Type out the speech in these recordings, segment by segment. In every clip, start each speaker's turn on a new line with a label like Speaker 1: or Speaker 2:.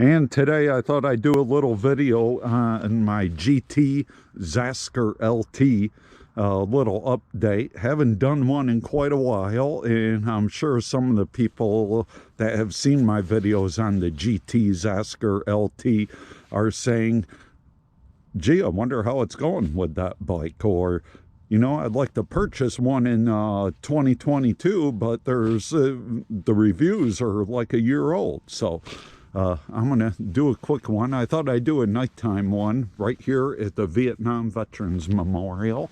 Speaker 1: And today I thought I'd do a little video on my GT Zaskar LT, a little update. Haven't done one in quite a while, and I'm sure some of the people that have seen my videos on the GT Zaskar LT are saying, gee, I wonder how it's going with that bike, or you know, I'd like to purchase one in 2022, but there's the reviews are like a year old. So I'm going to do a quick one. I thought I'd do a nighttime one right here at the Vietnam Veterans Memorial.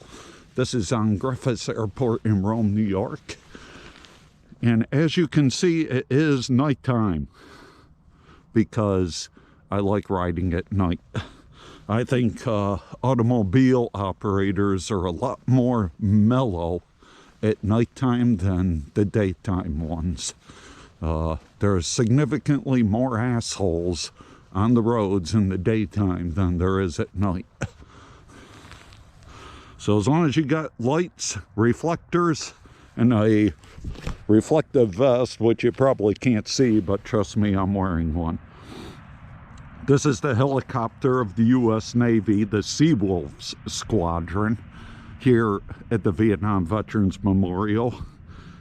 Speaker 1: This is on Griffiths Airport in Rome, New York. And as you can see, it is nighttime because I like riding at night. I think automobile operators are a lot more mellow at nighttime than the daytime ones. There's significantly more assholes on the roads in the daytime than there is at night. So as long as you got lights, reflectors, and a reflective vest, which you probably can't see, but trust me, I'm wearing one. This is the helicopter of the U.S. Navy, the Seawolves Squadron, here at the Vietnam Veterans Memorial.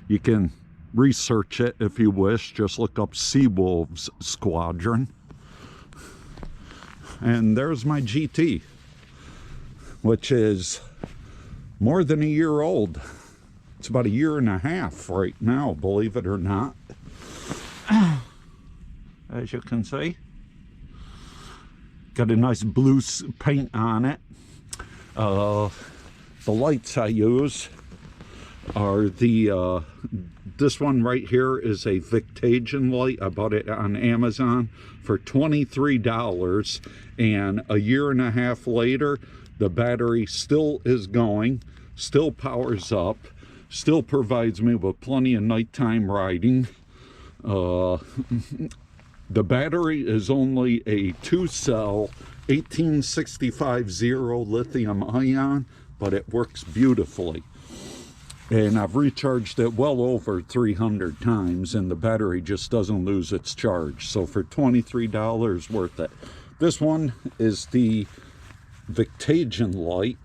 Speaker 1: You can research it if you wish. Just look up Seawolves Squadron. And there's my GT, which is more than a year old. It's about a year and a half right now, believe it or not. As you can see, got a nice blue paint on it. The lights I use are the this one right here is a Victagion Light. I bought it on Amazon for $23, and a year and a half later the battery still is going, still powers up, still provides me with plenty of nighttime riding. The battery is only a 2-cell 18650 lithium ion, but it works beautifully. And I've recharged it well over 300 times, and the battery just doesn't lose its charge. So for $23, worth it. This one is the Victagion Light,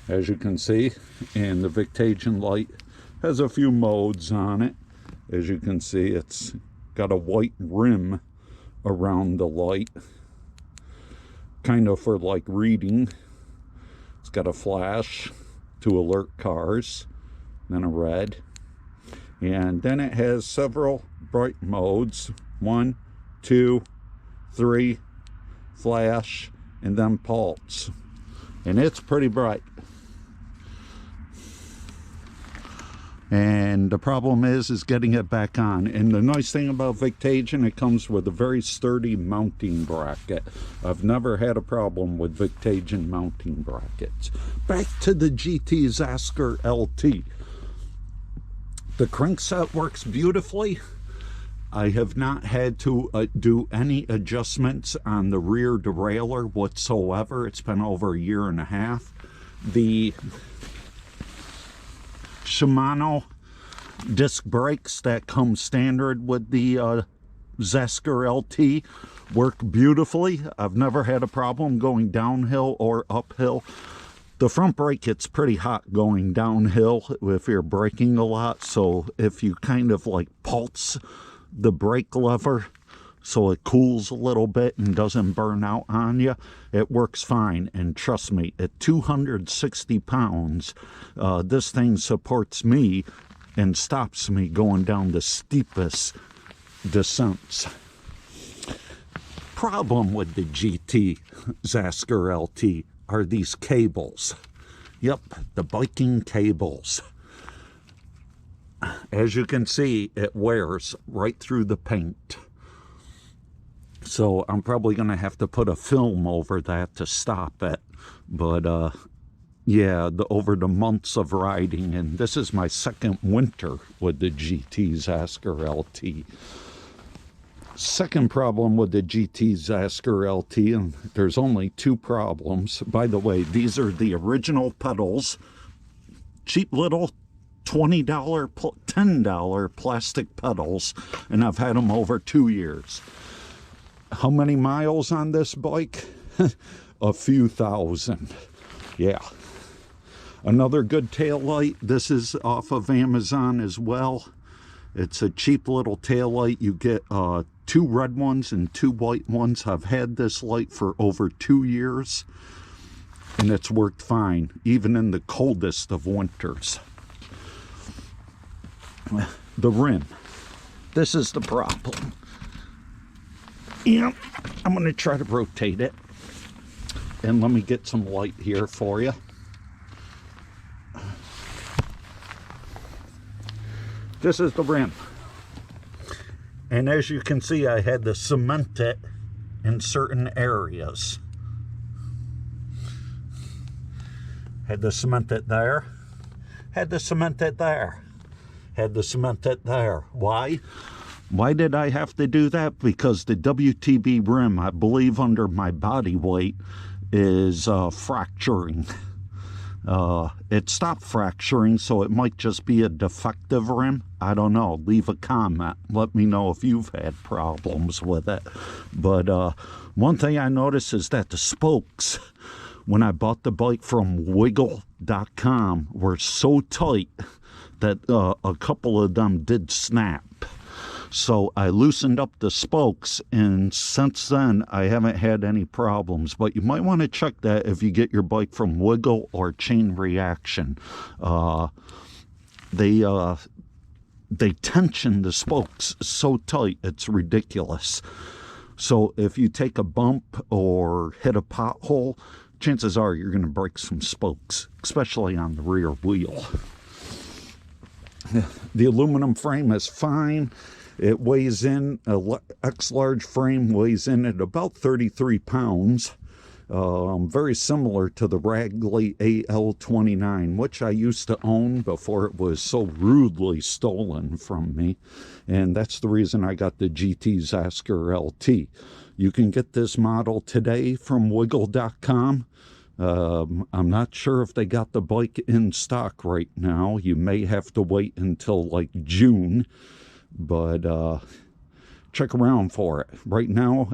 Speaker 1: as you can see. And the Victagion Light has a few modes on it. As you can see, it's got a white rim around the light, kind of for like reading. It's got a flash to alert cars, then a red, and then it has several bright modes: 1, 2, 3, flash, and then pulse. And it's pretty bright. And the problem is getting it back on. And the nice thing about Victagion, it comes with a very sturdy mounting bracket. I've never had a problem with Victagion mounting brackets. Back to the GT Zaskar LT. The crankset works beautifully. I have not had to do any adjustments on the rear derailleur whatsoever. It's been over a year and a half. The Shimano disc brakes that come standard with the Zaskar LT work beautifully. I've never had a problem going downhill or uphill. The front brake gets pretty hot going downhill if you're braking a lot, so if you kind of like pulse the brake lever so it cools a little bit and doesn't burn out on you, it works fine. And trust me, at 260 pounds, this thing supports me and stops me going down the steepest descents. Problem with the GT Zaskar LT are these cables. Yep, the biking cables. As you can see, it wears right through the paint. So I'm probably going to have to put a film over that to stop it. But yeah, over the months of riding, and this is my second winter with the GT Zaskar LT. Second problem with the GT Zaskar LT, and there's only two problems. By the way, these are the original pedals. Cheap little $20, $10 plastic pedals, and I've had them over 2 years. How many miles on this bike? A few thousand. Yeah. Another good tail light. This is off of Amazon as well. It's a cheap little tail light. You get 2 red ones and 2 white ones. I've had this light for over 2 years, and it's worked fine, even in the coldest of winters. The rim. This is the problem. Yeah, I'm going to try to rotate it. And let me get some light here for you. This is the rim. And as you can see, I had to cement it in certain areas. Had to cement it there. Had to cement it there. Had to cement it there. Why? Why did I have to do that? Because the WTB rim, I believe under my body weight, is fracturing. It stopped fracturing, so it might just be a defective rim. I don't know. Leave a comment. Let me know if you've had problems with it. But one thing I noticed is that the spokes, when I bought the bike from wiggle.com, were so tight that a couple of them did snap. So I loosened up the spokes, and since then I haven't had any problems. But you might want to check that if you get your bike from Wiggle or Chain Reaction. They tension the spokes so tight, it's ridiculous. So if you take a bump or hit a pothole, chances are you're going to break some spokes, especially on the rear wheel. The aluminum frame is fine. It weighs in, X large frame weighs in at about 33 pounds. Very similar to the Ragley AL29, which I used to own before it was so rudely stolen from me. And that's the reason I got the GT Zaskar LT. You can get this model today from wiggle.com. I'm not sure if they got the bike in stock right now. You may have to wait until like June. But check around for it. Right now,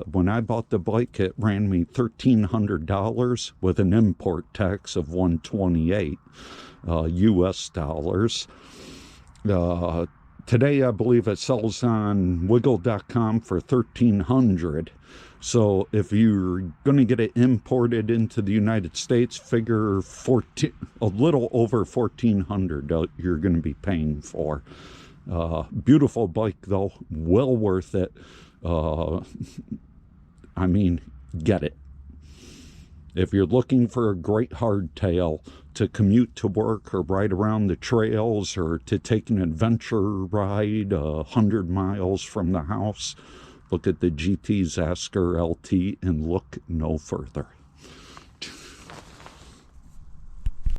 Speaker 1: when I bought the bike, it ran me $1,300 with an import tax of $128 US dollars. Today, I believe it sells on wiggle.com for $1,300. So if you're going to get it imported into the United States, figure a little over $1,400 you're going to be paying for. Beautiful bike though, well worth it. I mean, get it. If you're looking for a great hardtail to commute to work or ride around the trails or to take an adventure ride 100 miles from the house, look at the GT Zaskar LT and look no further.